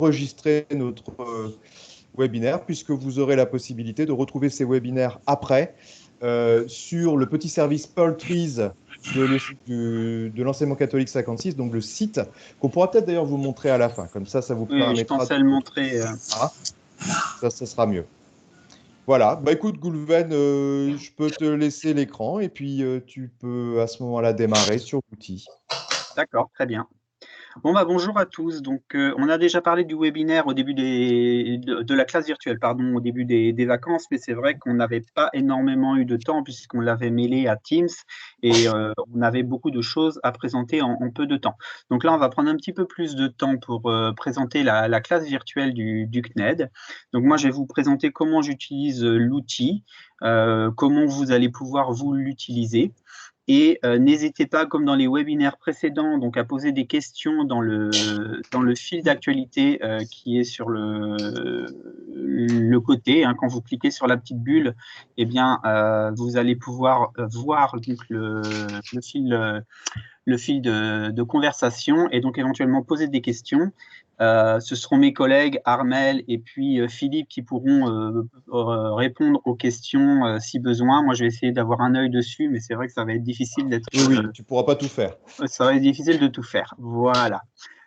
enregistrer notre webinaire, puisque vous aurez la possibilité de retrouver ces webinaires après sur le petit service Pearl Trees de l'enseignement catholique 56, donc le site, qu'on pourra peut-être d'ailleurs vous montrer à la fin. Comme ça vous Oui, je permettra pensais de le montrer. ça sera mieux. Voilà, bah écoute Goulven, je peux te laisser l'écran et puis tu peux à ce moment-là démarrer sur l'outil. D'accord, très bien. Bon, bonjour à tous. Donc, on a déjà parlé du webinaire au début de la classe virtuelle, pardon, au début des vacances, mais c'est vrai qu'on n'avait pas énormément eu de temps puisqu'on l'avait mêlé à Teams et on avait beaucoup de choses à présenter en peu de temps. Donc là, on va prendre un petit peu plus de temps pour présenter la classe virtuelle du CNED. Donc moi, je vais vous présenter comment j'utilise l'outil, comment vous allez pouvoir vous l'utiliser. Et n'hésitez pas, comme dans les webinaires précédents, donc à poser des questions dans le fil d'actualité qui est sur le côté. Hein. Quand vous cliquez sur la petite bulle, eh bien, vous allez pouvoir voir donc, le fil de conversation et donc éventuellement poser des questions. Ce seront mes collègues Armel et puis Philippe qui pourront répondre aux questions si besoin. Moi, je vais essayer d'avoir un œil dessus, mais c'est vrai que ça va être difficile d'être. Oui, tu pourras pas tout faire. Ça va être difficile de tout faire. Voilà.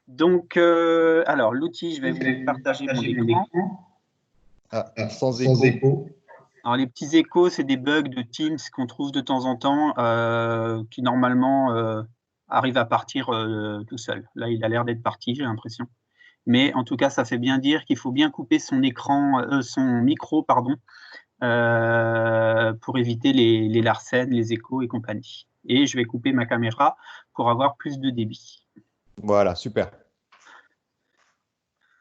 Donc, alors, l'outil, je vais vous partager mon écran. Sans écho. Alors, les petits échos, c'est des bugs de Teams qu'on trouve de temps en temps qui, normalement, arrivent à partir tout seul. Là, il a l'air d'être parti, j'ai l'impression. Mais en tout cas, ça fait bien dire qu'il faut bien couper son écran, son micro, pardon, pour éviter les larcènes, les échos et compagnie. Et je vais couper ma caméra pour avoir plus de débit. Voilà, super.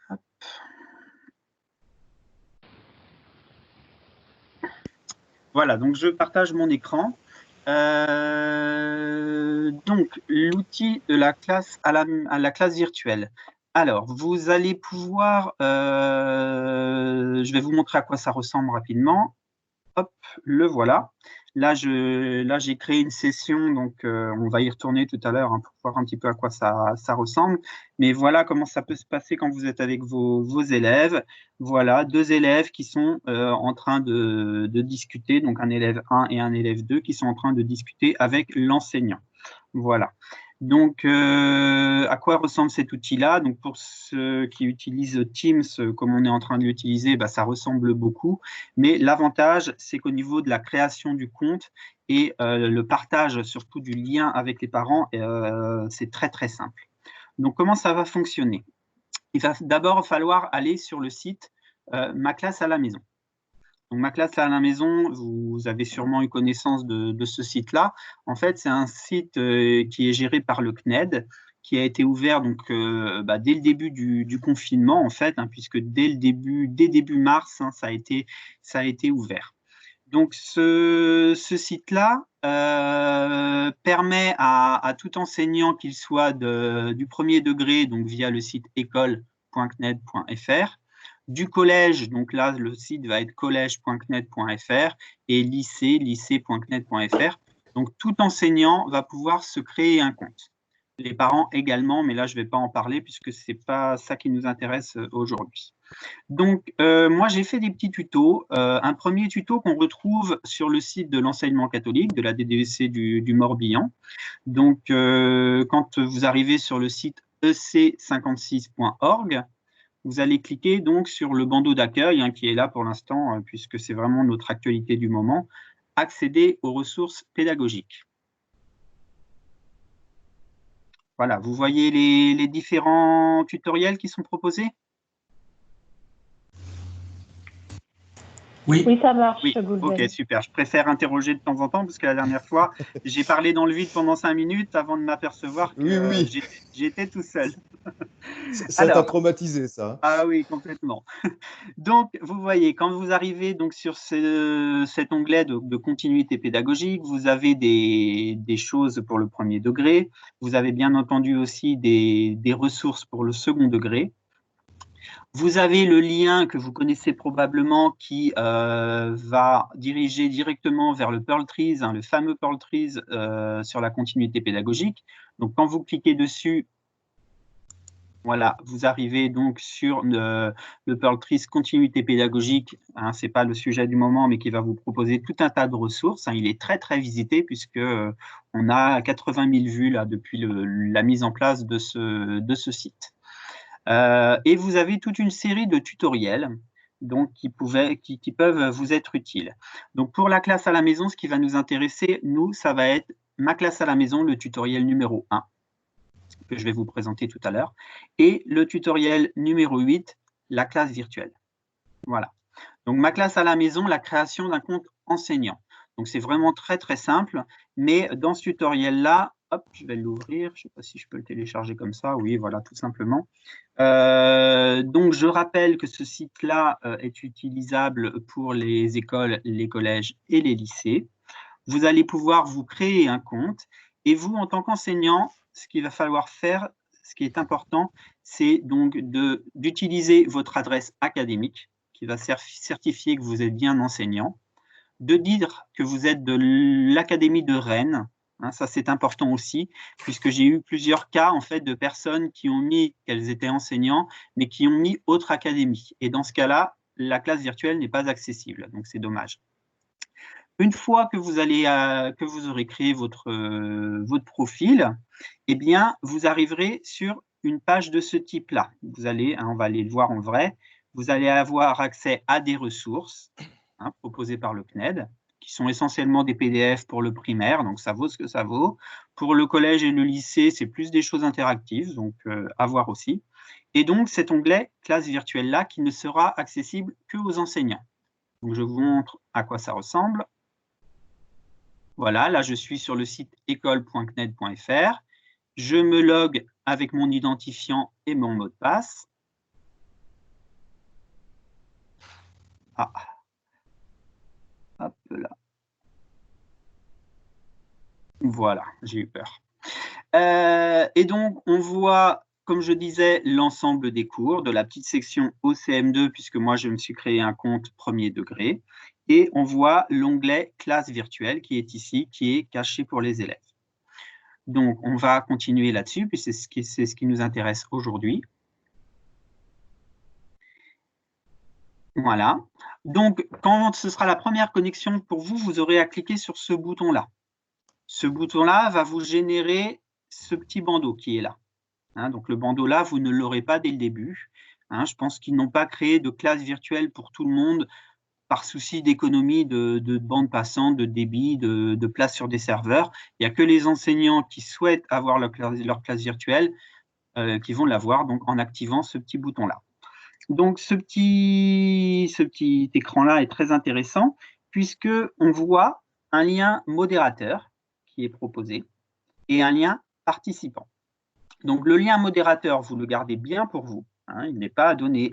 Hop. Voilà, donc je partage mon écran. Donc, l'outil de la classe à la classe virtuelle. Alors, vous allez pouvoir, je vais vous montrer à quoi ça ressemble rapidement. Hop, le voilà. Là, j'ai créé une session, donc on va y retourner tout à l'heure hein, pour voir un petit peu à quoi ça ressemble. Mais voilà comment ça peut se passer quand vous êtes avec vos élèves. Voilà, deux élèves qui sont en train de discuter, donc un élève 1 et un élève 2 qui sont en train de discuter avec l'enseignant. Voilà. Donc, à quoi ressemble cet outil-là? Donc, pour ceux qui utilisent Teams, comme on est en train de l'utiliser, ça ressemble beaucoup. Mais l'avantage, c'est qu'au niveau de la création du compte et le partage surtout du lien avec les parents, c'est très, très simple. Donc, comment ça va fonctionner? Il va d'abord falloir aller sur le site Ma classe à la maison. Donc, Ma classe à la maison, vous avez sûrement eu connaissance de ce site-là. En fait, c'est un site qui est géré par le CNED, qui a été ouvert donc, dès le début du confinement, en fait, hein, puisque dès début mars, hein, ça a été ouvert. Donc, ce site-là permet à tout enseignant, qu'il soit du premier degré, donc via le site école.cned.fr, du collège, donc là, le site va être collège.cned.fr et lycée.cned.fr. Donc, tout enseignant va pouvoir se créer un compte. Les parents également, mais là, je ne vais pas en parler puisque ce n'est pas ça qui nous intéresse aujourd'hui. Donc, moi, j'ai fait des petits tutos. Un premier tuto qu'on retrouve sur le site de l'enseignement catholique, de la DDEC du Morbihan. Donc, quand vous arrivez sur le site ec56.org, vous allez cliquer donc sur le bandeau d'accueil hein, qui est là pour l'instant, puisque c'est vraiment notre actualité du moment, accéder aux ressources pédagogiques. Voilà, vous voyez les différents tutoriels qui sont proposés? Oui, ça marche. Oui, ok, super. Je préfère interroger de temps en temps parce que la dernière fois, j'ai parlé dans le vide pendant 5 minutes avant de m'apercevoir que j'étais tout seul. Ça t'a traumatisé, ça? Ah oui, complètement. Donc, vous voyez, quand vous arrivez donc, sur cet onglet de continuité pédagogique, vous avez des choses pour le premier degré. Vous avez bien entendu aussi des ressources pour le second degré. Vous avez le lien que vous connaissez probablement qui va diriger directement vers le Pearl Trees, hein, le fameux Pearl Trees sur la continuité pédagogique. Donc, quand vous cliquez dessus, Voilà, vous arrivez donc sur le Pearl Trees continuité pédagogique, hein, ce n'est pas le sujet du moment, mais qui va vous proposer tout un tas de ressources. Hein. Il est très, très visité puisque on a 80 000 vues là, depuis la mise en place de ce site. Et vous avez toute une série de tutoriels donc, qui peuvent vous être utiles. Donc, pour la classe à la maison, ce qui va nous intéresser, nous, ça va être ma classe à la maison, le tutoriel numéro 1. Que je vais vous présenter tout à l'heure, et le tutoriel numéro 8, la classe virtuelle. Voilà. Donc, ma classe à la maison, la création d'un compte enseignant. Donc, c'est vraiment très, très simple, mais dans ce tutoriel-là, hop, je vais l'ouvrir, je ne sais pas si je peux le télécharger comme ça, oui, voilà, tout simplement. Donc, je rappelle que ce site-là est utilisable pour les écoles, les collèges et les lycées. Vous allez pouvoir vous créer un compte, et vous, en tant qu'enseignant, ce qu'il va falloir faire, ce qui est important, c'est donc d'utiliser votre adresse académique qui va certifier que vous êtes bien enseignant, de dire que vous êtes de l'Académie de Rennes, hein, ça c'est important aussi, puisque j'ai eu plusieurs cas en fait de personnes qui ont mis qu'elles étaient enseignants, mais qui ont mis autre académie. Et dans ce cas-là, la classe virtuelle n'est pas accessible, donc c'est dommage. Une fois que vous aurez créé votre profil, eh bien, vous arriverez sur une page de ce type-là. Vous allez, on va aller le voir en vrai, vous allez avoir accès à des ressources proposées par le CNED, qui sont essentiellement des PDF pour le primaire, donc ça vaut ce que ça vaut. Pour le collège et le lycée, c'est plus des choses interactives, donc à voir aussi. Et donc, cet onglet classe virtuelle-là qui ne sera accessible qu'aux enseignants. Donc, je vous montre à quoi ça ressemble. Voilà, là, je suis sur le site école.cned.fr. Je me log avec mon identifiant et mon mot de passe. Ah, hop là. Voilà, j'ai eu peur. Et donc, on voit, comme je disais, l'ensemble des cours, de la petite section OCM2, puisque moi, je me suis créé un compte premier degré. Et on voit l'onglet classe virtuelle qui est ici, qui est caché pour les élèves. Donc, on va continuer là-dessus, puisque c'est ce qui nous intéresse aujourd'hui. Voilà. Donc, quand ce sera la première connexion pour vous, vous aurez à cliquer sur ce bouton-là. Ce bouton-là va vous générer ce petit bandeau qui est là. Donc, le bandeau-là, vous ne l'aurez pas dès le début. Je pense qu'ils n'ont pas créé de classe virtuelle pour tout le monde par souci d'économie de bande passante, de débit, de place sur des serveurs. Il n'y a que les enseignants qui souhaitent avoir leur classe virtuelle qui vont l'avoir donc en activant ce petit bouton-là. Donc, ce petit écran-là est très intéressant puisqu'on voit un lien modérateur qui est proposé et un lien participant. Donc, le lien modérateur, vous le gardez bien pour vous. Il n'est pas à donner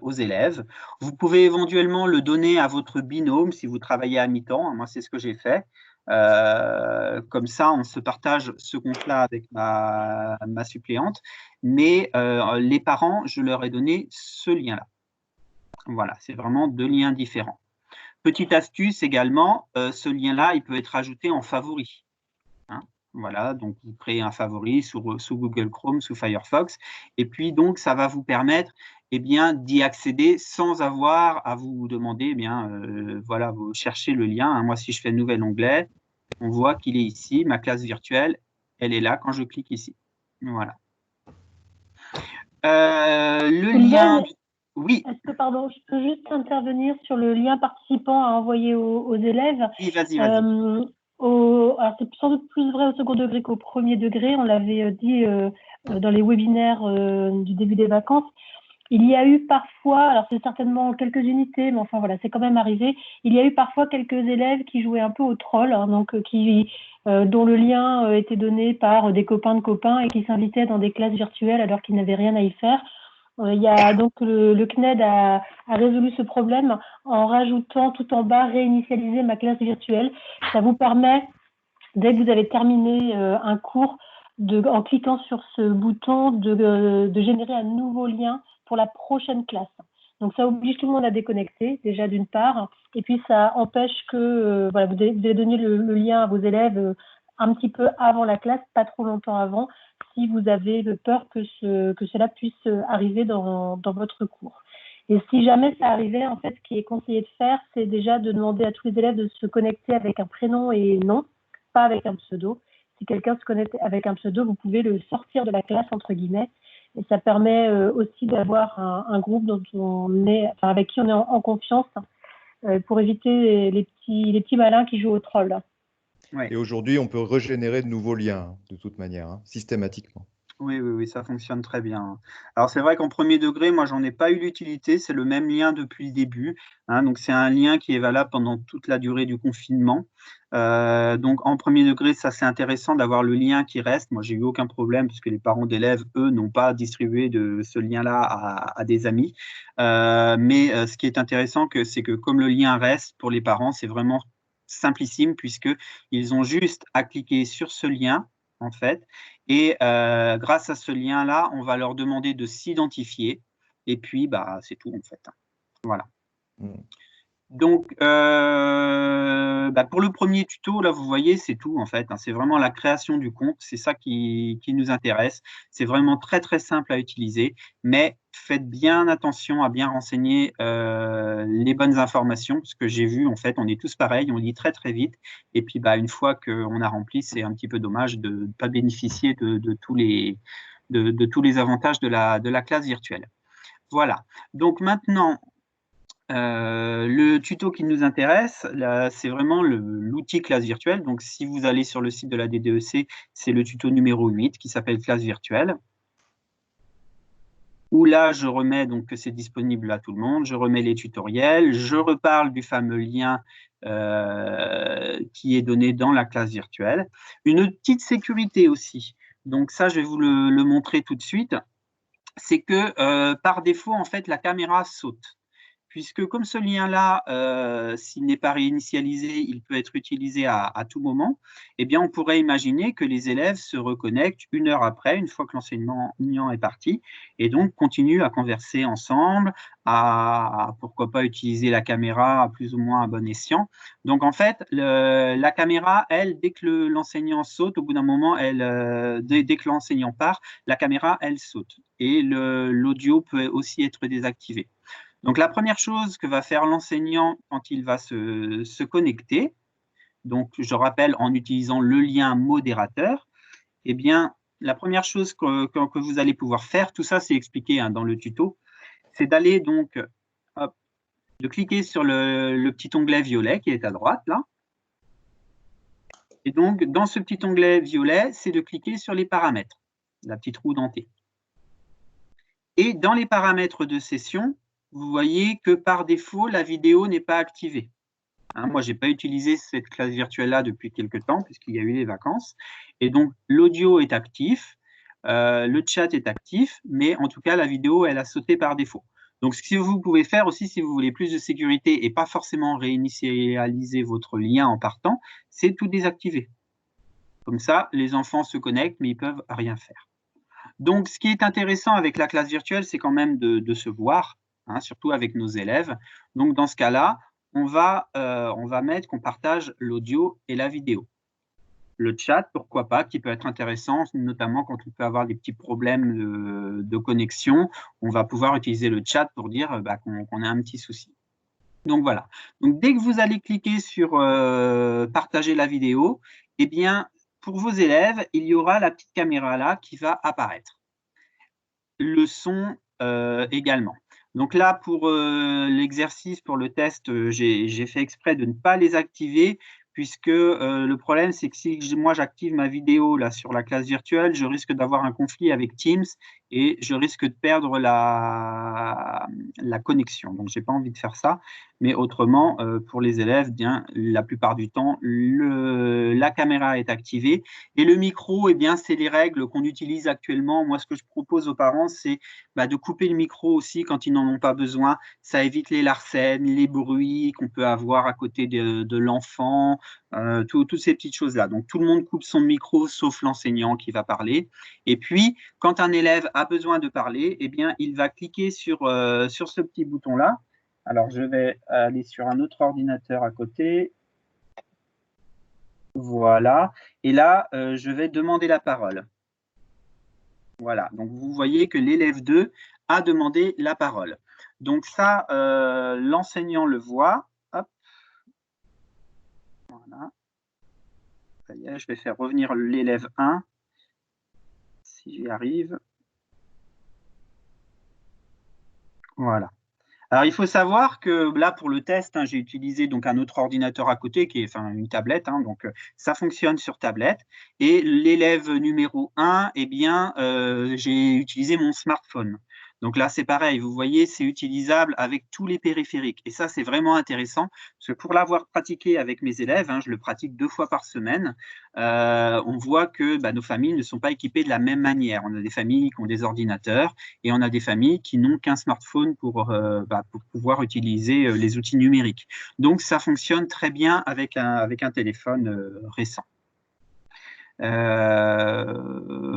aux élèves. Vous pouvez éventuellement le donner à votre binôme si vous travaillez à mi-temps. Moi, c'est ce que j'ai fait. Comme ça, on se partage ce compte-là avec ma suppléante. Mais les parents, je leur ai donné ce lien-là. Voilà, c'est vraiment deux liens différents. Petite astuce également, ce lien-là, il peut être ajouté en favori. Voilà, donc vous créez un favori sous Google Chrome, sous Firefox, et puis donc ça va vous permettre d'y accéder sans avoir à vous demander, voilà, vous cherchez le lien. Moi, si je fais nouvel onglet, on voit qu'il est ici, ma classe virtuelle, elle est là quand je clique ici. Voilà. Le lien... Oui. Est-ce que, pardon, je peux juste intervenir sur le lien participant à envoyer aux élèves? Oui, vas-y. Alors, c'est sans doute plus vrai au second degré qu'au premier degré. On l'avait dit dans les webinaires du début des vacances. Il y a eu parfois, alors c'est certainement quelques unités, mais enfin voilà, c'est quand même arrivé. Il y a eu parfois quelques élèves qui jouaient un peu au troll, donc dont le lien était donné par des copains de copains et qui s'invitaient dans des classes virtuelles alors qu'ils n'avaient rien à y faire. Il y a donc le CNED a résolu ce problème en rajoutant tout en bas réinitialiser ma classe virtuelle. Ça vous permet, dès que vous avez terminé un cours, en cliquant sur ce bouton, de générer un nouveau lien pour la prochaine classe. Donc ça oblige tout le monde à déconnecter, déjà d'une part, et puis ça empêche que voilà, vous devez donner le lien à vos élèves un petit peu avant la classe, pas trop longtemps avant. si vous avez peur que cela puisse arriver dans votre cours. Et si jamais ça arrivait, en fait, ce qui est conseillé de faire, c'est déjà de demander à tous les élèves de se connecter avec un prénom et nom, pas avec un pseudo. Si quelqu'un se connecte avec un pseudo, vous pouvez le sortir de la classe, entre guillemets. Et ça permet aussi d'avoir un groupe avec qui on est en confiance pour éviter les petits malins qui jouent au troll. Ouais. Et aujourd'hui, on peut régénérer de nouveaux liens, de toute manière, systématiquement. Oui, ça fonctionne très bien. Alors, c'est vrai qu'en premier degré, moi, j'en ai pas eu l'utilité. C'est le même lien depuis le début. Donc, c'est un lien qui est valable pendant toute la durée du confinement. Donc, en premier degré, ça, c'est intéressant d'avoir le lien qui reste. Moi, j'ai eu aucun problème puisque les parents d'élèves, eux, n'ont pas distribué de ce lien-là à des amis. Mais ce qui est intéressant, c'est que comme le lien reste pour les parents, c'est vraiment simplissime puisqu'ils ont juste à cliquer sur ce lien, en fait, et grâce à ce lien-là, on va leur demander de s'identifier. Et puis, c'est tout, en fait. Voilà. Donc, pour le premier tuto, là, vous voyez, c'est tout, en fait. C'est vraiment la création du compte. C'est ça qui nous intéresse. C'est vraiment très, très simple à utiliser. Mais faites bien attention à bien renseigner les bonnes informations. Parce que j'ai vu, en fait, on est tous pareils. On lit très, très vite. Et puis, une fois qu'on a rempli, c'est un petit peu dommage de ne pas bénéficier de tous les avantages de la classe virtuelle. Voilà. Donc, maintenant, le tuto qui nous intéresse, c'est vraiment l'outil classe virtuelle. Donc, si vous allez sur le site de la DDEC, c'est le tuto numéro 8 qui s'appelle classe virtuelle. Où là, je remets donc que c'est disponible à tout le monde. Je remets les tutoriels. Je reparle du fameux lien qui est donné dans la classe virtuelle. Une petite sécurité aussi. Donc, ça, je vais vous le montrer tout de suite. C'est que par défaut, en fait, la caméra saute. Puisque comme ce lien-là, s'il n'est pas réinitialisé, il peut être utilisé à tout moment, eh bien, on pourrait imaginer que les élèves se reconnectent 1 heure après, une fois que l'enseignant est parti, et donc continuent à converser ensemble, à pourquoi pas utiliser la caméra à plus ou moins à bon escient. Donc, en fait, la caméra, elle, dès que l'enseignant saute, au bout d'un moment, dès que l'enseignant part, la caméra, elle saute. Et l'audio peut aussi être désactivé. Donc, la première chose que va faire l'enseignant quand il va se connecter, donc je rappelle en utilisant le lien modérateur, eh bien, la première chose que vous allez pouvoir faire, tout ça c'est expliqué dans le tuto, c'est d'aller donc, de cliquer sur le petit onglet violet qui est à droite là. Et donc, dans ce petit onglet violet, c'est de cliquer sur les paramètres, la petite roue dentée. Et dans les paramètres de session, vous voyez que par défaut, la vidéo n'est pas activée. Moi, je n'ai pas utilisé cette classe virtuelle-là depuis quelques temps, puisqu'il y a eu les vacances. Et donc, l'audio est actif, le chat est actif, mais en tout cas, la vidéo, elle a sauté par défaut. Donc, ce que vous pouvez faire aussi, si vous voulez plus de sécurité et pas forcément réinitialiser votre lien en partant, c'est tout désactiver. Comme ça, les enfants se connectent, mais ils ne peuvent rien faire. Donc, ce qui est intéressant avec la classe virtuelle, c'est quand même de se voir, surtout avec nos élèves. Donc, dans ce cas-là, on va mettre qu'on partage l'audio et la vidéo. Le chat, pourquoi pas, qui peut être intéressant, notamment quand on peut avoir des petits problèmes de connexion. On va pouvoir utiliser le chat pour dire qu'on a un petit souci. Donc, voilà. Donc, dès que vous allez cliquer sur partager la vidéo, eh bien, pour vos élèves, il y aura la petite caméra là qui va apparaître. Le son également. Donc là, pour l'exercice, pour le test, j'ai fait exprès de ne pas les activer puisque le problème, c'est que si moi j'active ma vidéo là sur la classe virtuelle, je risque d'avoir un conflit avec Teams et je risque de perdre la connexion. Donc, je n'ai pas envie de faire ça. Mais autrement, pour les élèves, bien, la plupart du temps, la caméra est activée. Et le micro, eh bien, c'est les règles qu'on utilise actuellement. Moi, ce que je propose aux parents, c'est de couper le micro aussi quand ils n'en ont pas besoin. Ça évite les larcènes, les bruits qu'on peut avoir à côté de l'enfant, toutes ces petites choses-là. Donc, tout le monde coupe son micro, sauf l'enseignant qui va parler. Et puis, quand un élève a besoin de parler, eh bien, il va cliquer sur ce petit bouton-là. Alors, je vais aller sur un autre ordinateur à côté. Voilà. Et là, je vais demander la parole. Voilà, donc vous voyez que l'élève 2 a demandé la parole. Donc ça, l'enseignant le voit. Hop. Voilà. Ça y est, je vais faire revenir l'élève 1, si j'y arrive. Voilà. Alors, il faut savoir que là, pour le test, hein, j'ai utilisé donc un autre ordinateur à côté, qui est une tablette, hein, donc ça fonctionne sur tablette. Et l'élève numéro 1, eh bien, j'ai utilisé mon smartphone. Donc là, c'est pareil, vous voyez, c'est utilisable avec tous les périphériques. Et ça, c'est vraiment intéressant, parce que pour l'avoir pratiqué avec mes élèves, hein, je le pratique 2 fois par semaine, on voit que nos familles ne sont pas équipées de la même manière. On a des familles qui ont des ordinateurs, et on a des familles qui n'ont qu'un smartphone pour pouvoir utiliser les outils numériques. Donc, ça fonctionne très bien avec un téléphone récent.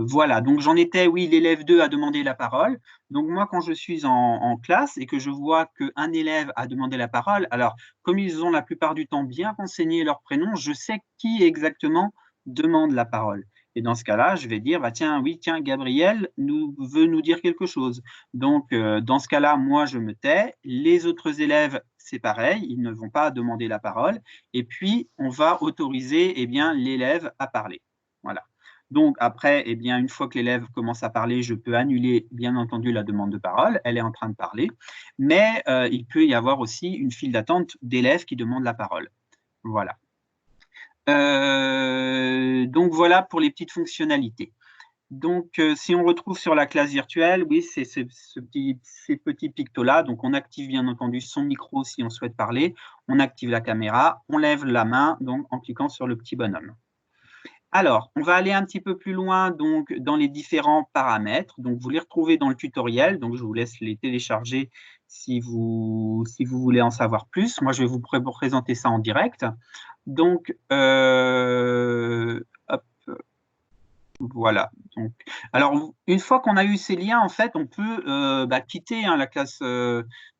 Voilà, donc j'en étais, oui, l'élève 2 a demandé la parole. Donc moi, quand je suis en classe et que je vois qu'un élève a demandé la parole, alors comme ils ont la plupart du temps bien renseigné leur prénom, je sais qui exactement demande la parole. Et dans ce cas-là, je vais dire, tiens, oui, tiens, Gabriel veut nous dire quelque chose. Donc, dans ce cas-là, moi, je me tais. Les autres élèves, c'est pareil, ils ne vont pas demander la parole. Et puis, on va autoriser l'élève à parler. Voilà. Donc après, eh bien, une fois que l'élève commence à parler, je peux annuler, bien entendu, la demande de parole. Elle est en train de parler. Mais il peut y avoir aussi une file d'attente d'élèves qui demandent la parole. Voilà. Donc voilà pour les petites fonctionnalités. Donc, si on retrouve sur la classe virtuelle, oui, c'est ces petits pictos-là. Donc, on active bien entendu son micro si on souhaite parler. On active la caméra. On lève la main donc, en cliquant sur le petit bonhomme. Alors, on va aller un petit peu plus loin donc, dans les différents paramètres. Donc, vous les retrouvez dans le tutoriel. Donc, je vous laisse les télécharger si vous voulez en savoir plus. Moi, je vais vous présenter ça en direct. Donc, hop, voilà. Donc, alors, une fois qu'on a eu ces liens, en fait, on peut quitter la classe,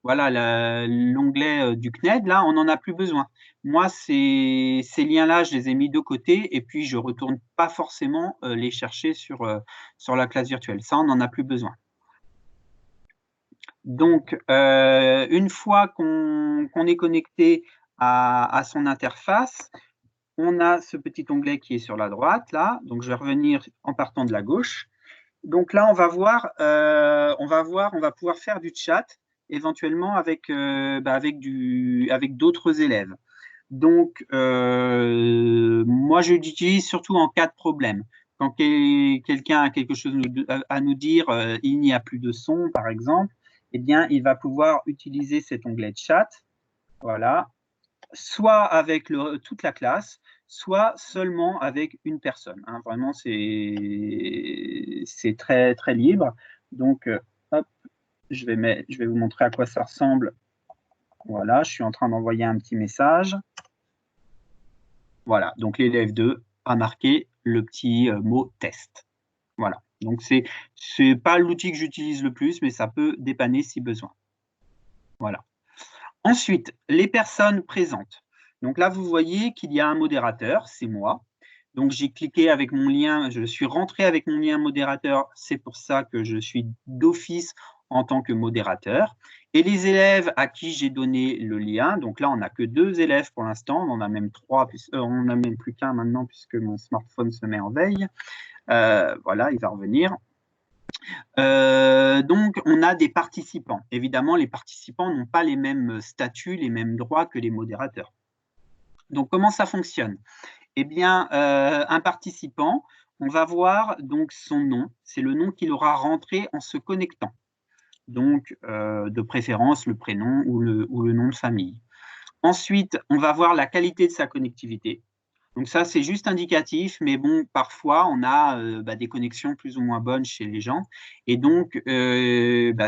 voilà, l'onglet du CNED. Là, on n'en a plus besoin. Moi, ces liens-là, je les ai mis de côté et puis je ne retourne pas forcément les chercher sur la classe virtuelle. Ça, on n'en a plus besoin. Donc, une fois qu'on est connecté à son interface, on a ce petit onglet qui est sur la droite, là. Donc, je vais revenir en partant de la gauche. Donc là, on va pouvoir faire du chat, éventuellement avec d'autres élèves. Donc, moi, je l'utilise surtout en cas de problème. Quand quelqu'un a quelque chose à nous dire, il n'y a plus de son, par exemple, eh bien, il va pouvoir utiliser cet onglet de chat, voilà, soit avec toute la classe, soit seulement avec une personne. Hein. Vraiment, c'est très, très libre. Donc, hop, je vais vous montrer à quoi ça ressemble. Voilà, je suis en train d'envoyer un petit message. Voilà, donc l'élève 2 a marqué le petit mot test. Voilà, donc c'est pas l'outil que j'utilise le plus, mais ça peut dépanner si besoin. Voilà. Ensuite, les personnes présentes. Donc là, vous voyez qu'il y a un modérateur, c'est moi. Donc j'ai cliqué avec mon lien, je suis rentré avec mon lien modérateur, c'est pour ça que je suis d'office en tant que modérateur. Et les élèves à qui j'ai donné le lien, donc là on n'a que 2 élèves pour l'instant, on en a même 3, on n'a même plus qu'un maintenant puisque mon smartphone se met en veille. Voilà, il va revenir. Donc, on a des participants. Évidemment, les participants n'ont pas les mêmes statuts, les mêmes droits que les modérateurs. Donc, comment ça fonctionne? Eh bien, un participant, on va voir donc son nom. C'est le nom qu'il aura rentré en se connectant. Donc, de préférence, le prénom ou le nom de famille. Ensuite, on va voir la qualité de sa connectivité. Donc ça, c'est juste indicatif, mais bon, parfois, on a des connexions plus ou moins bonnes chez les gens. Et donc,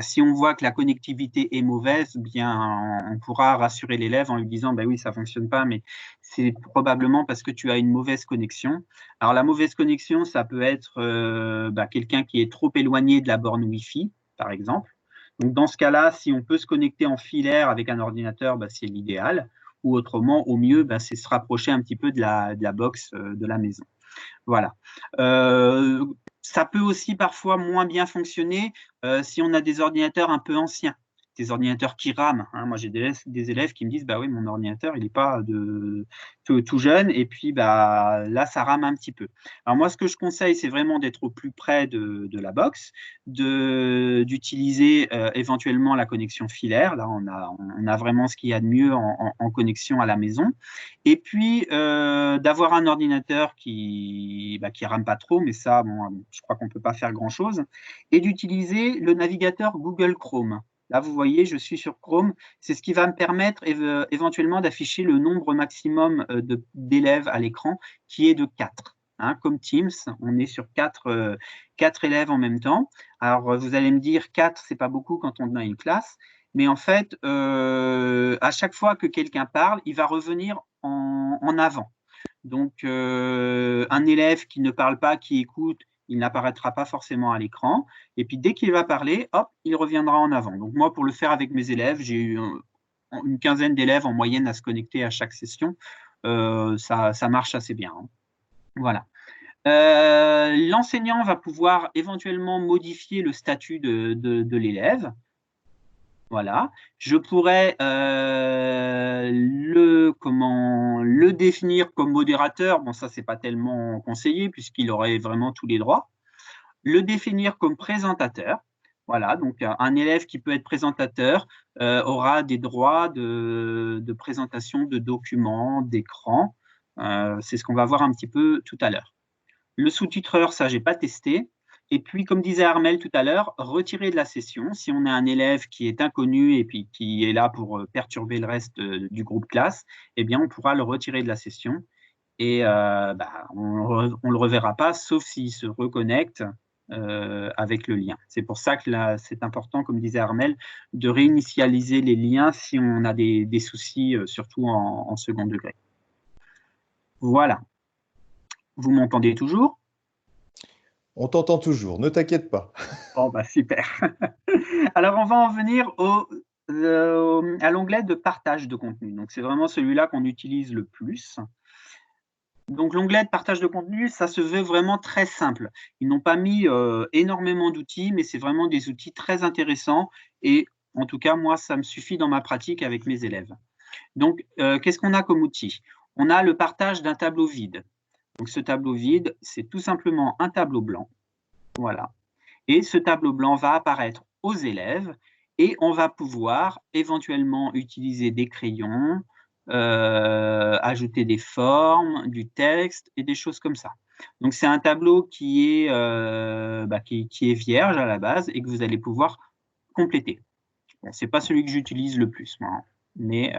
si on voit que la connectivité est mauvaise, bien, on pourra rassurer l'élève en lui disant, oui, ça ne fonctionne pas, mais c'est probablement parce que tu as une mauvaise connexion. Alors, la mauvaise connexion, ça peut être quelqu'un qui est trop éloigné de la borne Wi-Fi, par exemple. Donc, dans ce cas-là, si on peut se connecter en filaire avec un ordinateur, c'est l'idéal. Ou autrement, au mieux, c'est se rapprocher un petit peu de la box de la maison. Voilà. Ça peut aussi parfois moins bien fonctionner si on a des ordinateurs un peu anciens, des ordinateurs qui rament. Hein. Moi, j'ai des élèves qui me disent, bah oui, mon ordinateur, il n'est pas tout jeune, et puis bah, là, ça rame un petit peu. Alors moi, ce que je conseille, c'est vraiment d'être au plus près de la box, d'utiliser éventuellement la connexion filaire. Là, on a vraiment ce qu'il y a de mieux en connexion à la maison. Et puis, d'avoir un ordinateur qui rame pas trop, mais ça, bon, je crois qu'on ne peut pas faire grand-chose, et d'utiliser le navigateur Google Chrome. Là, vous voyez, je suis sur Chrome. C'est ce qui va me permettre éventuellement d'afficher le nombre maximum d'élèves à l'écran, qui est de 4. Hein, comme Teams, on est sur 4 élèves en même temps. Alors, vous allez me dire, 4, ce n'est pas beaucoup quand on a une classe. Mais en fait, à chaque fois que quelqu'un parle, il va revenir en avant. Donc, un élève qui ne parle pas, qui écoute, il n'apparaîtra pas forcément à l'écran. Et puis, dès qu'il va parler, hop, il reviendra en avant. Donc, moi, pour le faire avec mes élèves, j'ai eu une quinzaine d'élèves en moyenne à se connecter à chaque session. Ça marche assez bien. Hein. Voilà. L'enseignant va pouvoir éventuellement modifier le statut de l'élève. Voilà, je pourrais le définir comme modérateur. Bon, ça, c'est pas tellement conseillé puisqu'il aurait vraiment tous les droits. Le définir comme présentateur. Voilà, donc un élève qui peut être présentateur aura des droits de présentation de documents, d'écran. C'est ce qu'on va voir un petit peu tout à l'heure. Le sous-titreur, ça, je n'ai pas testé. Et puis, comme disait Armel tout à l'heure, retirer de la session. Si on a un élève qui est inconnu et puis qui est là pour perturber le reste du groupe classe, eh bien, on pourra le retirer de la session et on ne le reverra pas, sauf s'il se reconnecte avec le lien. C'est pour ça que là, c'est important, comme disait Armel, de réinitialiser les liens si on a des soucis, surtout en second degré. Voilà. Vous m'entendez toujours ? On t'entend toujours, ne t'inquiète pas. Oh, bah super. Alors, on va en venir à l'onglet de partage de contenu. Donc, c'est vraiment celui-là qu'on utilise le plus. Donc, l'onglet de partage de contenu, ça se veut vraiment très simple. Ils n'ont pas mis énormément d'outils, mais c'est vraiment des outils très intéressants. Et en tout cas, moi, ça me suffit dans ma pratique avec mes élèves. Donc, qu'est-ce qu'on a comme outil? On a le partage d'un tableau vide. Donc, ce tableau vide, c'est tout simplement un tableau blanc. Voilà. Et ce tableau blanc va apparaître aux élèves et on va pouvoir éventuellement utiliser des crayons, ajouter des formes, du texte et des choses comme ça. Donc, c'est un tableau qui est vierge à la base et que vous allez pouvoir compléter. Bon, ce n'est pas celui que j'utilise le plus, moi, hein, mais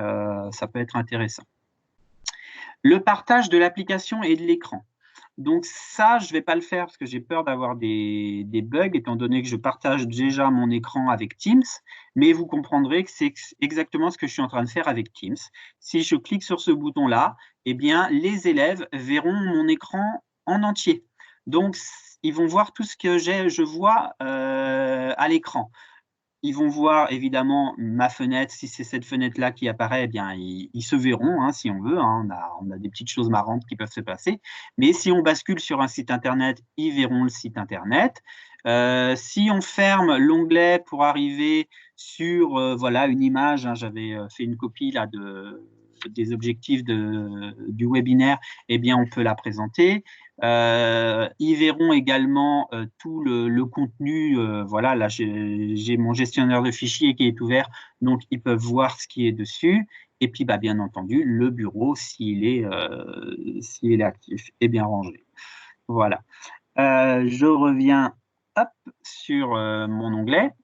ça peut être intéressant. Le partage de l'application et de l'écran. Donc ça, je ne vais pas le faire parce que j'ai peur d'avoir des bugs, étant donné que je partage déjà mon écran avec Teams, mais vous comprendrez que c'est exactement ce que je suis en train de faire avec Teams. Si je clique sur ce bouton-là, eh bien, les élèves verront mon écran en entier. Donc, ils vont voir tout ce que je vois à l'écran. Ils vont voir évidemment ma fenêtre. Si c'est cette fenêtre-là qui apparaît, eh bien, ils se verront hein, si on veut. Hein. On a des petites choses marrantes qui peuvent se passer. Mais si on bascule sur un site Internet, ils verront le site Internet. Si on ferme l'onglet pour arriver sur voilà, une image, hein, j'avais fait une copie là, des objectifs du webinaire, eh bien, on peut la présenter. Ils verront également tout le contenu. Voilà, là, j'ai mon gestionnaire de fichiers qui est ouvert, donc ils peuvent voir ce qui est dessus. Et puis, bah, bien entendu, le bureau, s'il est actif et bien rangé. Voilà. Je reviens sur mon onglet.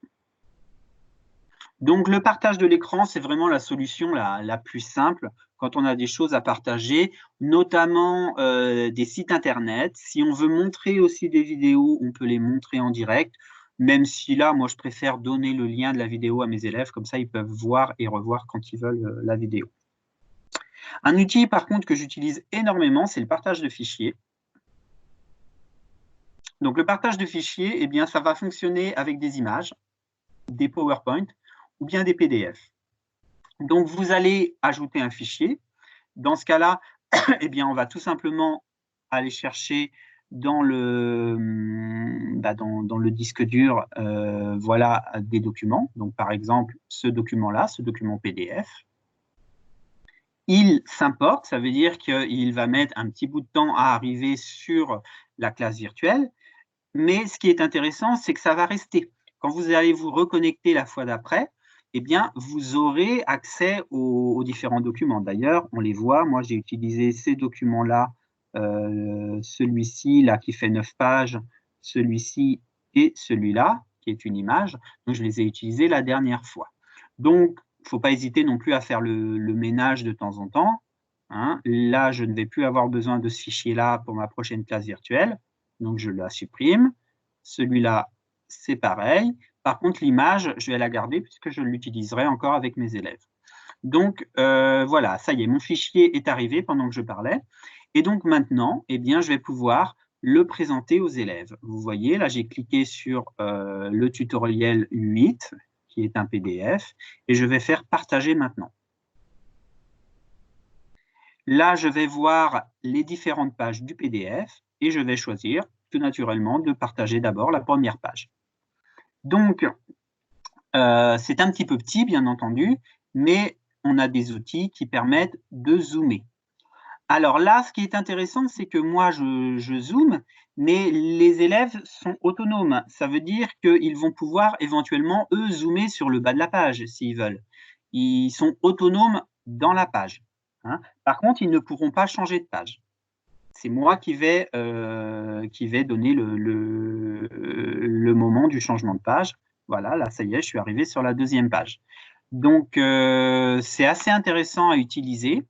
Donc, le partage de l'écran, c'est vraiment la solution la plus simple quand on a des choses à partager, notamment des sites Internet. Si on veut montrer aussi des vidéos, on peut les montrer en direct, même si là, moi, je préfère donner le lien de la vidéo à mes élèves, comme ça, ils peuvent voir et revoir quand ils veulent la vidéo. Un outil, par contre, que j'utilise énormément, c'est le partage de fichiers. Donc, le partage de fichiers, eh bien, ça va fonctionner avec des images, des PowerPoint, ou bien des PDF. Donc, vous allez ajouter un fichier. Dans ce cas-là, eh bien, on va tout simplement aller chercher dans le, dans le disque dur, voilà des documents. Donc, par exemple, ce document-là, ce document PDF. Il s'importe, ça veut dire qu'il va mettre un petit bout de temps à arriver sur la classe virtuelle. Mais ce qui est intéressant, c'est que ça va rester. Quand vous allez vous reconnecter la fois d'après, eh bien, vous aurez accès aux différents documents. D'ailleurs, on les voit. Moi, j'ai utilisé ces documents-là, celui-ci là qui fait 9 pages, celui-ci et celui-là qui est une image. Donc, je les ai utilisés la dernière fois. Donc, il ne faut pas hésiter non plus à faire le ménage de temps en temps. Hein. Là, je ne vais plus avoir besoin de ce fichier-là pour ma prochaine classe virtuelle. Donc, je la supprime. Celui-là, c'est pareil. Par contre, l'image, je vais la garder puisque je l'utiliserai encore avec mes élèves. Donc, voilà, ça y est, mon fichier est arrivé pendant que je parlais. Et donc, maintenant, eh bien, je vais pouvoir le présenter aux élèves. Vous voyez, là, j'ai cliqué sur le tutoriel 8, qui est un PDF, et je vais faire « Partager maintenant ». Là, je vais voir les différentes pages du PDF et je vais choisir tout naturellement de partager d'abord la première page. Donc, c'est un petit peu petit, bien entendu, mais on a des outils qui permettent de zoomer. Alors là, ce qui est intéressant, c'est que moi, je zoome, mais les élèves sont autonomes. Ça veut dire qu'ils vont pouvoir éventuellement, eux, zoomer sur le bas de la page, s'ils veulent. Ils sont autonomes dans la page. Hein. Par contre, ils ne pourront pas changer de page. C'est moi qui vais donner le moment du changement de page. Voilà, là, ça y est, je suis arrivé sur la deuxième page. Donc, c'est assez intéressant à utiliser.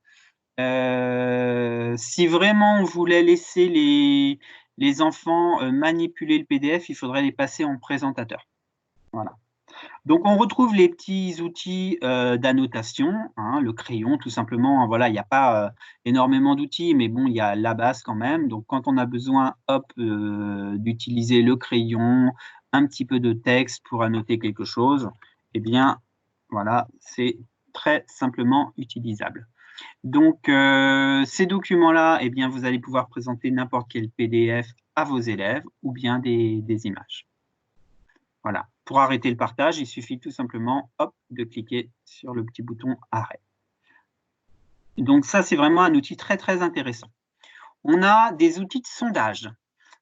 Si vraiment on voulait laisser les enfants manipuler le PDF, il faudrait les passer en présentateur. Voilà. Donc, on retrouve les petits outils d'annotation, hein, le crayon, tout simplement. Voilà, il n'y a pas énormément d'outils, mais bon, il y a la base quand même. Donc, quand on a besoin, hop, d'utiliser le crayon, un petit peu de texte pour annoter quelque chose, eh bien, voilà, c'est très simplement utilisable. Donc, ces documents-là, eh bien, vous allez pouvoir présenter n'importe quel PDF à vos élèves ou bien des images. Voilà. Pour arrêter le partage, il suffit tout simplement hop, de cliquer sur le petit bouton « Arrêt ». Donc ça, c'est vraiment un outil très, très intéressant. On a des outils de sondage.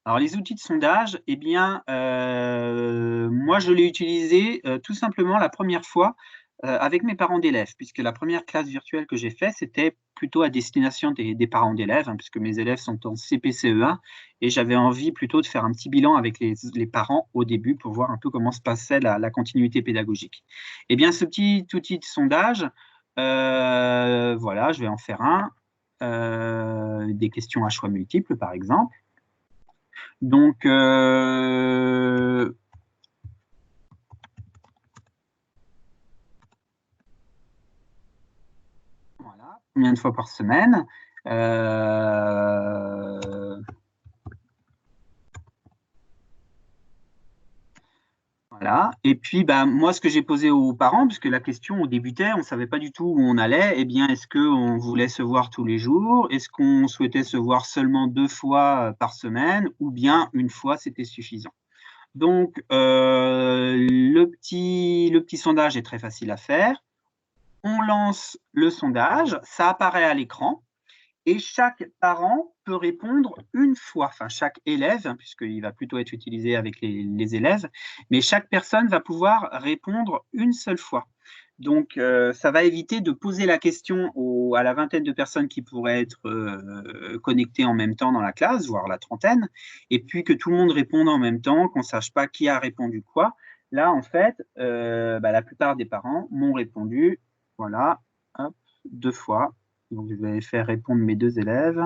Alors, les outils de sondage, eh bien, moi, je l'ai utilisé tout simplement la première fois avec mes parents d'élèves, puisque la première classe virtuelle que j'ai faite, c'était plutôt à destination des parents d'élèves, hein, puisque mes élèves sont en CPCE1, et j'avais envie plutôt de faire un petit bilan avec les parents au début pour voir un peu comment se passait la continuité pédagogique. Eh bien, ce petit outil de sondage, voilà, je vais en faire un, des questions à choix multiples, par exemple. Donc, voilà, combien de fois par semaine voilà. Et puis, moi, ce que j'ai posé aux parents, puisque la question, on débutait, on ne savait pas du tout où on allait, eh bien, est-ce qu'on voulait se voir tous les jours? Est-ce qu'on souhaitait se voir seulement 2 fois par semaine? Ou bien une fois, c'était suffisant? Donc, le petit sondage est très facile à faire. On lance le sondage, ça apparaît à l'écran et chaque parent peut répondre une fois, enfin chaque élève, hein, puisqu'il va plutôt être utilisé avec les élèves, mais chaque personne va pouvoir répondre une seule fois. Donc, ça va éviter de poser la question à la vingtaine de personnes qui pourraient être connectées en même temps dans la classe, voire la trentaine, et puis que tout le monde réponde en même temps, qu'on ne sache pas qui a répondu quoi. Là, en fait, la plupart des parents m'ont répondu, voilà, hop, 2 fois. Donc, je vais faire répondre mes 2 élèves.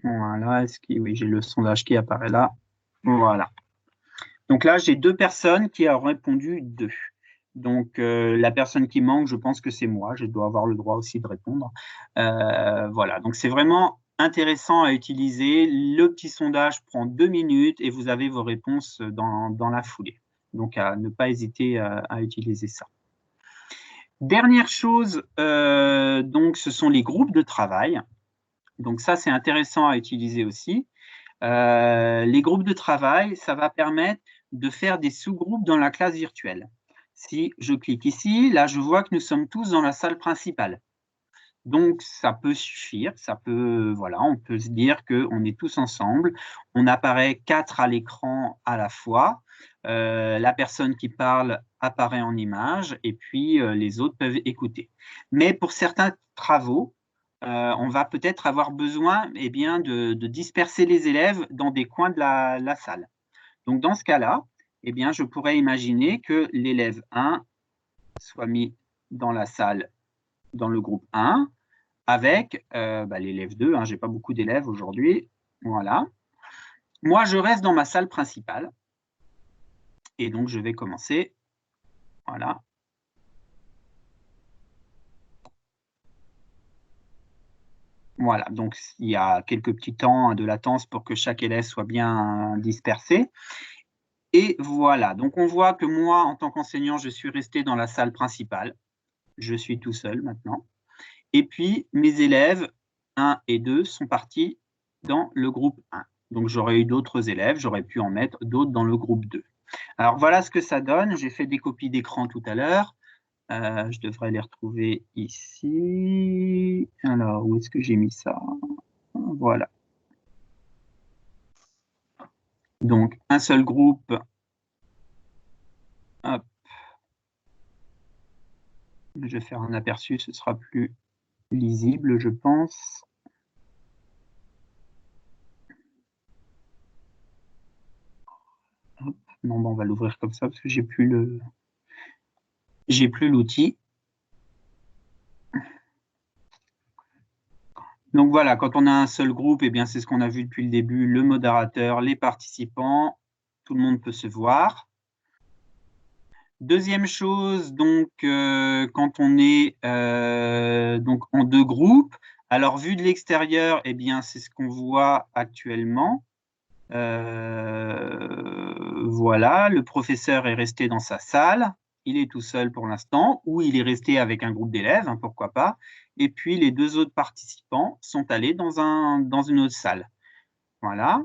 Voilà, oui, j'ai le sondage qui apparaît là. Voilà. Donc là, j'ai 2 personnes qui ont répondu 2. Donc, la personne qui manque, je pense que c'est moi. Je dois avoir le droit aussi de répondre. Voilà, donc c'est vraiment intéressant à utiliser. Le petit sondage prend 2 minutes et vous avez vos réponses dans la foulée. Donc, à ne pas hésiter à utiliser ça. Dernière chose, donc, ce sont les groupes de travail. Donc ça, c'est intéressant à utiliser aussi. Les groupes de travail, ça va permettre de faire des sous-groupes dans la classe virtuelle. Si je clique ici, là, je vois que nous sommes tous dans la salle principale. Donc, ça peut suffire, voilà, on peut se dire qu'on est tous ensemble. On apparaît 4 à l'écran à la fois. La personne qui parle apparaît en image et puis les autres peuvent écouter. Mais pour certains travaux, on va peut-être avoir besoin de disperser les élèves dans des coins de la salle. Donc, dans ce cas-là, je pourrais imaginer que l'élève 1 soit mis dans la salle, dans le groupe 1, avec l'élève 2. Je n'ai pas beaucoup d'élèves aujourd'hui. Voilà. Moi, je reste dans ma salle principale. Et donc, je vais commencer. Voilà. Voilà, donc il y a quelques petits temps de latence pour que chaque élève soit bien dispersé. Et voilà, donc on voit que moi, en tant qu'enseignant, je suis resté dans la salle principale. Je suis tout seul maintenant. Et puis, mes élèves 1 et 2 sont partis dans le groupe 1. Donc, j'aurais eu d'autres élèves, j'aurais pu en mettre d'autres dans le groupe 2. Alors, voilà ce que ça donne. J'ai fait des copies d'écran tout à l'heure. Je devrais les retrouver ici. Alors, où est-ce que j'ai mis ça? Voilà. Donc, un seul groupe. Hop. Je vais faire un aperçu, ce sera plus lisible, je pense. Hop. Non, on va l'ouvrir comme ça parce que j'ai plus l'outil. Donc voilà, quand on a un seul groupe, c'est ce qu'on a vu depuis le début, le modérateur, les participants, tout le monde peut se voir. Deuxième chose, donc, quand on est donc en 2 groupes, alors vu de l'extérieur, c'est ce qu'on voit actuellement. Voilà, le professeur est resté dans sa salle, il est tout seul pour l'instant, ou il est resté avec un groupe d'élèves, pourquoi pas. Et puis, les 2 autres participants sont allés dans une autre salle. Voilà.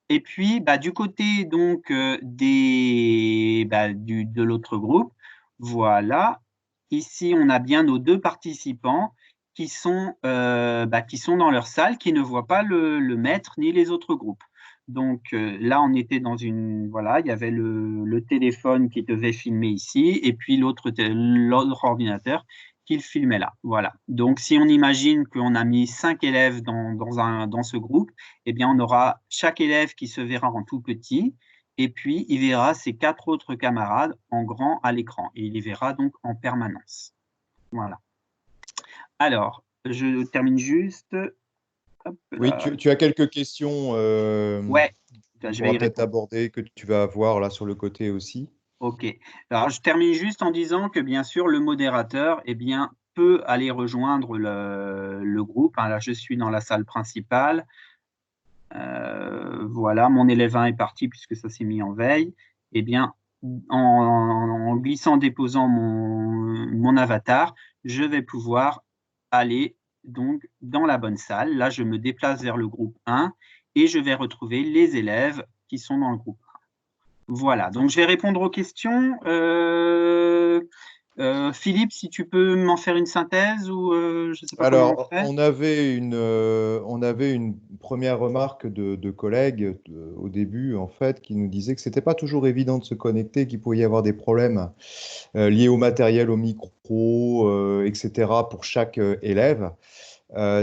Et puis, du côté donc, de l'autre groupe, voilà, ici, on a bien nos 2 participants qui sont dans leur salle, qui ne voient pas le maître ni les autres groupes. Donc là, on était dans voilà, il y avait le téléphone qui devait filmer ici, et puis l'autre ordinateur qui le filmait là. Voilà. Donc, si on imagine qu'on a mis 5 élèves dans ce groupe, on aura chaque élève qui se verra en tout petit, et puis il verra ses 4 autres camarades en grand à l'écran, et il les verra donc en permanence. Voilà. Alors, je termine juste. Hop, Oui, tu as quelques questions ouais, qu'on je vais pourra y peut-être répondre. aborder, que tu vas avoir là sur le côté aussi. Ok. Alors, je termine juste en disant que, bien sûr, le modérateur peut aller rejoindre le groupe. Là, je suis dans la salle principale. Voilà, mon élève 1 est parti puisque ça s'est mis en veille. En glissant, déposant mon avatar, je vais pouvoir aller donc dans la bonne salle. Là, je me déplace vers le groupe 1 et je vais retrouver les élèves qui sont dans le groupe 1. Voilà, donc je vais répondre aux questions. Philippe, si tu peux m'en faire une synthèse ou je ne sais pas comment on Alors, fait. on avait une première remarque de collègues au début, en fait, qui nous disait que c'était pas toujours évident de se connecter, qu'il pouvait y avoir des problèmes liés au matériel, au micro, etc. pour chaque élève.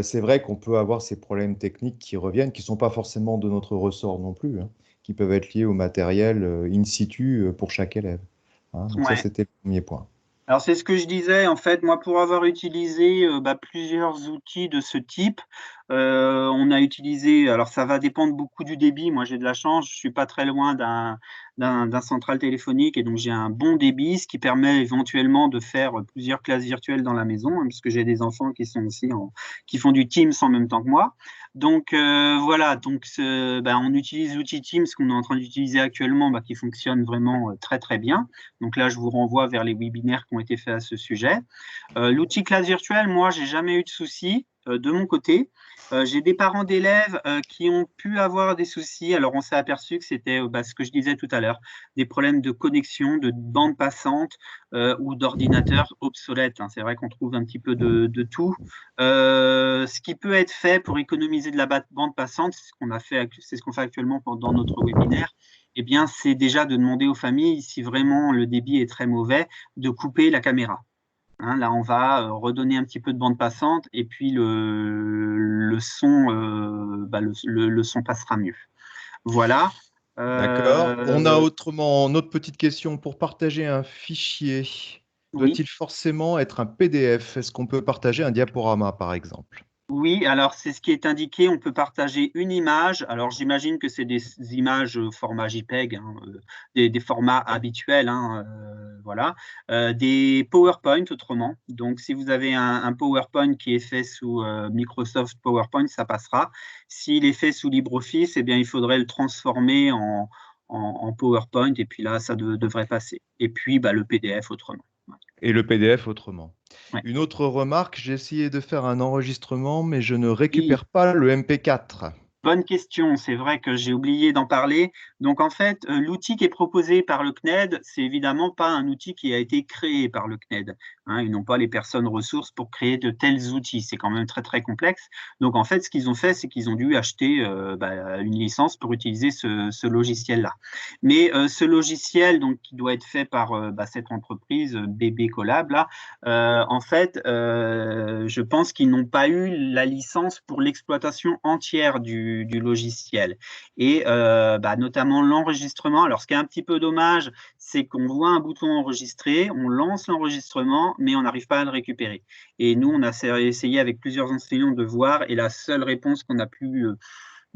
C'est vrai qu'on peut avoir ces problèmes techniques qui reviennent, qui ne sont pas forcément de notre ressort non plus, hein, qui peuvent être liés au matériel in situ pour chaque élève. Hein. Donc ça, Ouais. c'était le premier point. Alors, c'est ce que je disais, en fait, moi, pour avoir utilisé plusieurs outils de ce type, On a utilisé, alors ça va dépendre beaucoup du débit. Moi, j'ai de la chance, je suis pas très loin d'un central téléphonique et donc j'ai un bon débit, ce qui permet éventuellement de faire plusieurs classes virtuelles dans la maison, hein, puisque j'ai des enfants qui sont aussi qui font du Teams en même temps que moi. Donc voilà, donc on utilise l'outil Teams qu'on est en train d'utiliser actuellement, qui fonctionne vraiment très très bien. Donc là, je vous renvoie vers les webinaires qui ont été faits à ce sujet. L'outil classe virtuelle, moi, j'ai jamais eu de soucis de mon côté. J'ai des parents d'élèves qui ont pu avoir des soucis. Alors, on s'est aperçu que c'était ce que je disais tout à l'heure, des problèmes de connexion, de bande passante ou d'ordinateur obsolète. Hein. C'est vrai qu'on trouve un petit peu de tout. Ce qui peut être fait pour économiser de la bande passante, c'est ce qu'on fait actuellement pendant notre webinaire. Eh bien, c'est déjà de demander aux familles, si vraiment le débit est très mauvais, de couper la caméra. Hein, là, on va redonner un petit peu de bande passante et puis le son, le son passera mieux. Voilà. D'accord. On a autrement une autre petite question. Pour partager un fichier, doit-il forcément être un PDF? Est-ce qu'on peut partager un diaporama, par exemple? Oui, alors c'est ce qui est indiqué. On peut partager une image. Alors j'imagine que c'est des images format JPEG, hein, des formats habituels, hein, voilà. Des PowerPoint autrement. Donc si vous avez un PowerPoint qui est fait sous Microsoft PowerPoint, ça passera. S'il est fait sous LibreOffice, eh bien il faudrait le transformer en PowerPoint et puis là ça devrait passer. Et puis le PDF autrement. Et le PDF autrement. Ouais. Une autre remarque, j'ai essayé de faire un enregistrement, mais je ne Oui. récupère pas le MP4. Bonne question, c'est vrai que j'ai oublié d'en parler. Donc en fait, l'outil qui est proposé par le CNED, c'est évidemment pas un outil qui a été créé par le CNED. Hein, ils n'ont pas les personnes ressources pour créer de tels outils. C'est quand même très très complexe. Donc en fait, ce qu'ils ont fait, c'est qu'ils ont dû acheter une licence pour utiliser ce logiciel-là. Mais ce logiciel, donc qui doit être fait par cette entreprise BB Collab là, en fait, je pense qu'ils n'ont pas eu la licence pour l'exploitation entière du logiciel et notamment l'enregistrement. Alors, ce qui est un petit peu dommage, c'est qu'on voit un bouton enregistrer, on lance l'enregistrement, mais on n'arrive pas à le récupérer. Et nous, on a essayé avec plusieurs enseignants de voir et la seule réponse qu'on a pu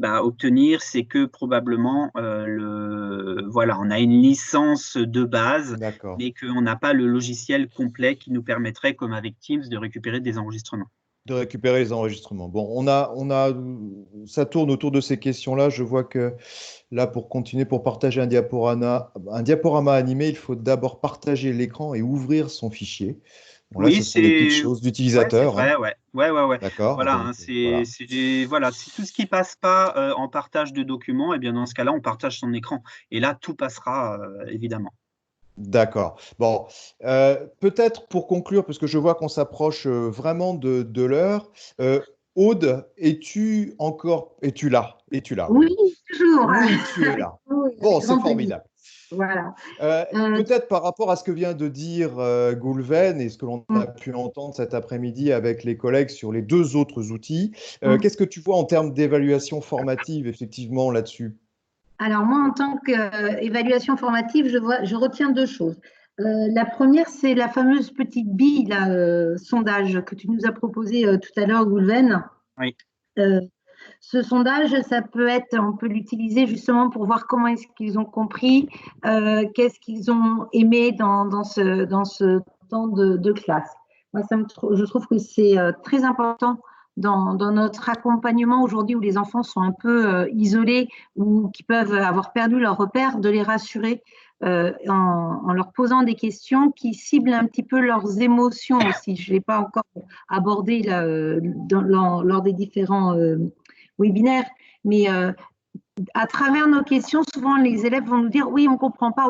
obtenir, c'est que probablement, on a une licence de base, mais qu'on n'a pas le logiciel complet qui nous permettrait, comme avec Teams, de récupérer des enregistrements. De récupérer les enregistrements. Bon, ça tourne autour de ces questions-là. Je vois que là, pour continuer, pour partager un diaporama animé, il faut d'abord partager l'écran et ouvrir son fichier. Bon, là, ce sont des petites choses d'utilisateur. Ouais, c'est vrai, ouais. D'accord. Voilà, Donc, si tout ce qui passe pas en partage de documents, et bien dans ce cas-là, on partage son écran. Et là, tout passera, évidemment. D'accord. Bon, peut-être pour conclure, parce que je vois qu'on s'approche vraiment de l'heure. Aude, es-tu là? Es-tu là? Oui, toujours. Oui, tu es là. Oui, Bon, c'est formidable. Voilà. Peut-être par rapport à ce que vient de dire Goulven et ce que l'on a pu entendre cet après-midi avec les collègues sur les deux autres outils, qu'est-ce que tu vois en termes d'évaluation formative, effectivement, là-dessus? Alors, moi, en tant qu'évaluation formative, je retiens deux choses. La première, c'est la fameuse petite bille, sondage que tu nous as proposé tout à l'heure, Goulven. Oui. Ce sondage, on peut l'utiliser justement pour voir comment est-ce qu'ils ont compris, qu'est-ce qu'ils ont aimé dans ce temps de classe. Moi, je trouve que c'est très important dans notre accompagnement aujourd'hui où les enfants sont un peu isolés ou qui peuvent avoir perdu leur repère, de les rassurer en leur posant des questions qui ciblent un petit peu leurs émotions aussi. Je ne l'ai pas encore abordé là, lors des différents webinaire, mais à travers nos questions, souvent les élèves vont nous dire oui, on comprend pas,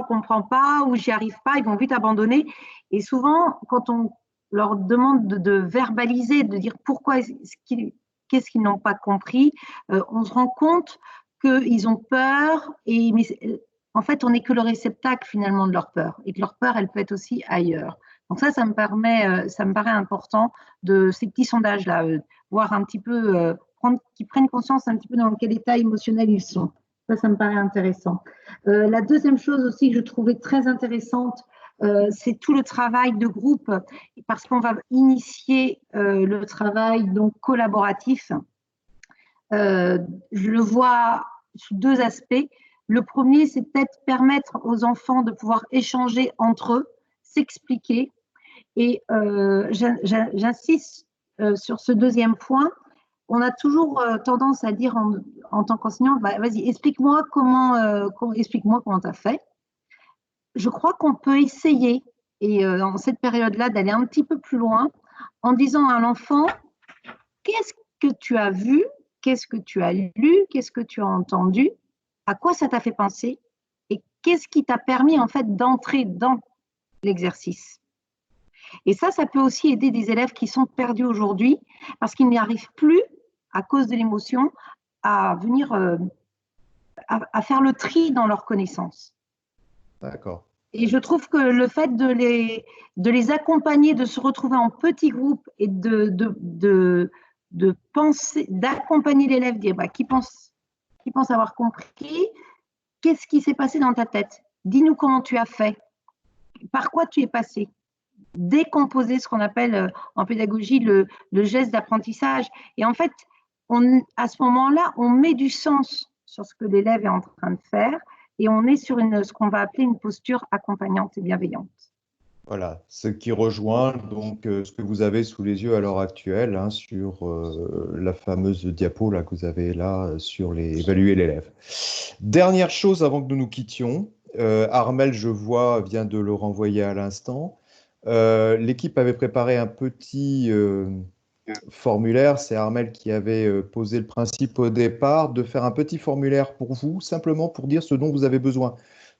ou j'y arrive pas, ils vont vite abandonner. Et souvent, quand on leur demande de verbaliser, de dire pourquoi, qu'est-ce qu'ils n'ont pas compris, on se rend compte qu'ils ont peur, mais en fait, on n'est que le réceptacle finalement de leur peur, et que leur peur, elle peut être aussi ailleurs. Donc ça me paraît important de ces petits sondages-là, voir un petit peu qu'ils prennent conscience un petit peu dans quel état émotionnel ils sont. Ça me paraît intéressant. La deuxième chose aussi que je trouvais très intéressante, c'est tout le travail de groupe, parce qu'on va initier le travail donc collaboratif. je le vois sous deux aspects. Le premier, c'est peut-être permettre aux enfants de pouvoir échanger entre eux, s'expliquer. Et j'insiste sur ce deuxième point. On a toujours tendance à dire en tant qu'enseignant, bah, vas-y, explique-moi explique-moi comment tu as fait. Je crois qu'on peut essayer, et en cette période-là, d'aller un petit peu plus loin en disant à l'enfant, qu'est-ce que tu as vu, qu'est-ce que tu as lu, qu'est-ce que tu as entendu, à quoi ça t'a fait penser, et qu'est-ce qui t'a permis en fait d'entrer dans l'exercice. Et ça peut aussi aider des élèves qui sont perdus aujourd'hui parce qu'ils n'y arrivent plus, à cause de l'émotion, à venir à faire le tri dans leurs connaissances. D'accord. Et je trouve que le fait de les accompagner, de se retrouver en petits groupes et de penser, d'accompagner l'élève, dire bah, qui pense avoir compris, qu'est-ce qui s'est passé dans ta tête? Dis-nous comment tu as fait, par quoi tu es passé. Décomposer ce qu'on appelle en pédagogie le geste d'apprentissage. Et en fait, à ce moment-là, on met du sens sur ce que l'élève est en train de faire et on est sur ce qu'on va appeler une posture accompagnante et bienveillante. Voilà, ce qui rejoint donc ce que vous avez sous les yeux à l'heure actuelle hein, sur la fameuse diapo là, que vous avez là sur évaluer l'élève. Dernière chose avant que nous nous quittions, Armel, je vois, vient de le renvoyer à l'instant. L'équipe avait préparé un petit formulaire, c'est Armel qui avait posé le principe au départ de faire un petit formulaire pour vous, simplement pour dire ce dont vous avez besoin,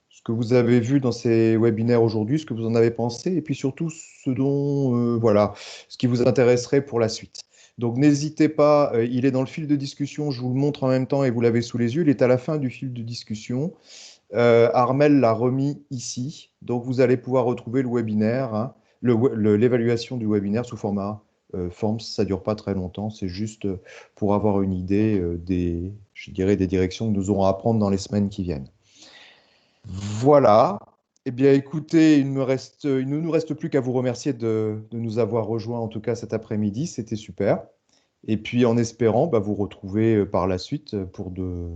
ce que vous avez vu dans ces webinaires aujourd'hui, ce que vous en avez pensé, et puis surtout ce dont, voilà, ce qui vous intéresserait pour la suite. Donc n'hésitez pas, il est dans le fil de discussion, je vous le montre en même temps et vous l'avez sous les yeux, il est à la fin du fil de discussion. Armel l'a remis ici, donc vous allez pouvoir retrouver le webinaire, hein, l'évaluation du webinaire sous format Forms, ça ne dure pas très longtemps, c'est juste pour avoir une idée je dirais, des directions que nous aurons à prendre dans les semaines qui viennent. Voilà. Eh bien, écoutez, il ne nous reste plus qu'à vous remercier de nous avoir rejoints, en tout cas cet après-midi. C'était super. Et puis, en espérant vous retrouver par la suite pour de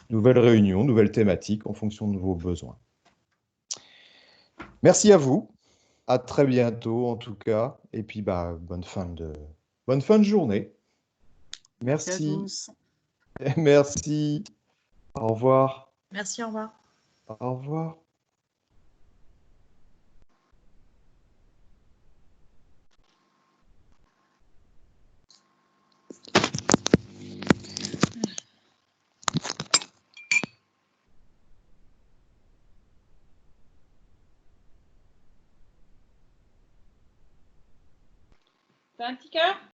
nouvelles réunions, nouvelles thématiques en fonction de vos besoins. Merci à vous. À très bientôt, en tout cas. Et puis, bonne fin de journée. Merci. Merci. Au revoir. Merci, au revoir. Au revoir. T'as un petit cœur?